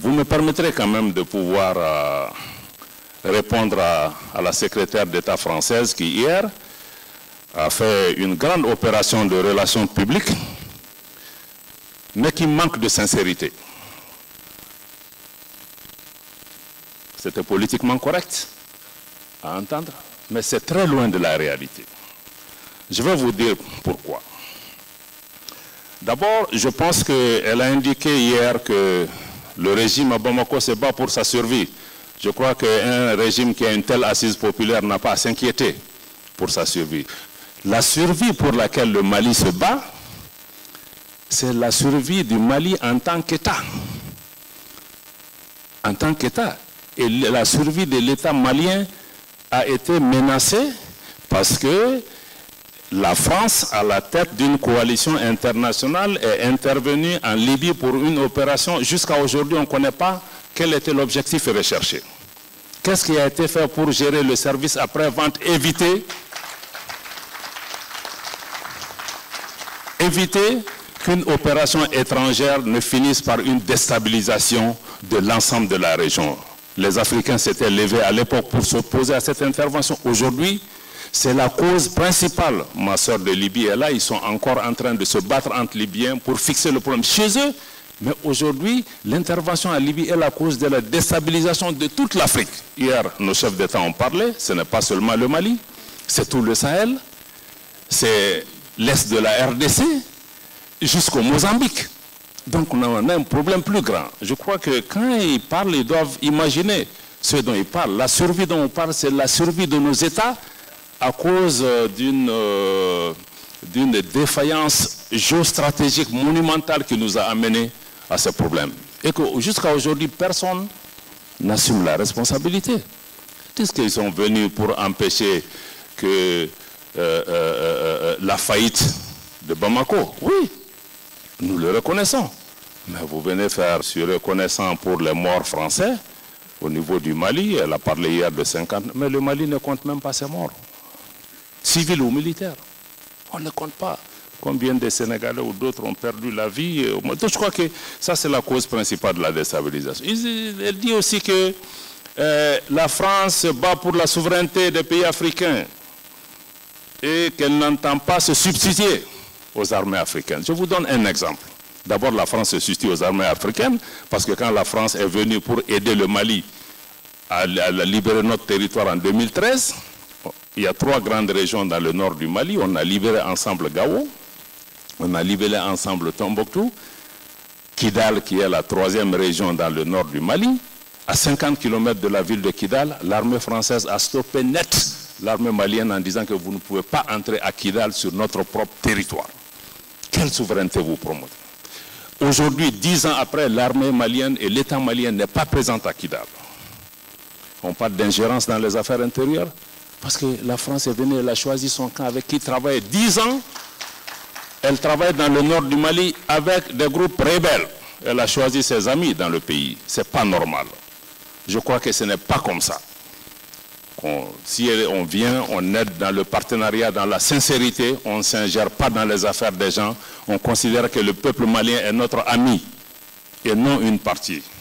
Vous me permettrez quand même de pouvoir répondre à la secrétaire d'État française qui, hier, a fait une grande opération de relations publiques, mais qui manque de sincérité. C'était politiquement correct à entendre, mais c'est très loin de la réalité. Je vais vous dire pourquoi. D'abord, je pense qu'elle a indiqué hier que le régime à Bamako se bat pour sa survie. Je crois qu'un régime qui a une telle assise populaire n'a pas à s'inquiéter pour sa survie. La survie pour laquelle le Mali se bat, c'est la survie du Mali en tant qu'État. En tant qu'État. Et la survie de l'État malien a été menacée parce que la France, à la tête d'une coalition internationale, est intervenue en Libye pour une opération. Jusqu'à aujourd'hui, on ne connaît pas quel était l'objectif recherché. Qu'est-ce qui a été fait pour gérer le service après-vente? Éviter qu'une opération étrangère ne finisse par une déstabilisation de l'ensemble de la région. Les Africains s'étaient levés à l'époque pour s'opposer à cette intervention. Aujourd'hui, c'est la cause principale. Ma soeur de Libye est là, ils sont encore en train de se battre entre Libyens pour fixer le problème chez eux. Mais aujourd'hui, l'intervention en Libye est la cause de la déstabilisation de toute l'Afrique. Hier, nos chefs d'État ont parlé, ce n'est pas seulement le Mali, c'est tout le Sahel, c'est l'Est de la RDC, jusqu'au Mozambique. Donc on a un problème plus grand. Je crois que quand ils parlent, ils doivent imaginer ce dont ils parlent. La survie dont on parle, c'est la survie de nos États à cause d'une défaillance géostratégique monumentale qui nous a amenés à ce problème. Et que jusqu'à aujourd'hui, personne n'assume la responsabilité. Est-ce qu'ils sont venus pour empêcher que la faillite de Bamako? Oui, nous le reconnaissons. Mais vous venez faire sur reconnaissant pour les morts français au niveau du Mali. Elle a parlé hier de 50, mais le Mali ne compte même pas ses morts. Civils ou militaires. On ne compte pas. Combien de Sénégalais ou d'autres ont perdu la vie. Donc je crois que ça, c'est la cause principale de la déstabilisation. Elle dit aussi que la France se bat pour la souveraineté des pays africains et qu'elle n'entend pas se substituer aux armées africaines. Je vous donne un exemple. D'abord, la France se substitue aux armées africaines parce que quand la France est venue pour aider le Mali à libérer notre territoire en 2013, il y a 3 grandes régions dans le nord du Mali. On a libéré ensemble Gao, on a libéré ensemble Tombouctou, Kidal qui est la 3e région dans le nord du Mali. À 50 km de la ville de Kidal, l'armée française a stoppé net l'armée malienne en disant que vous ne pouvez pas entrer à Kidal sur notre propre territoire. Quelle souveraineté vous promouvez? Aujourd'hui, 10 ans après, l'armée malienne et l'État malien n'est pas présent à Kidal. On parle d'ingérence dans les affaires intérieures parce que la France est venue, elle a choisi son camp avec qui il travaille 10 ans. Elle travaille dans le nord du Mali avec des groupes rebelles. Elle a choisi ses amis dans le pays. Ce n'est pas normal. Je crois que ce n'est pas comme ça. Si on vient, on aide dans le partenariat, dans la sincérité, on ne s'ingère pas dans les affaires des gens. On considère que le peuple malien est notre ami et non une partie.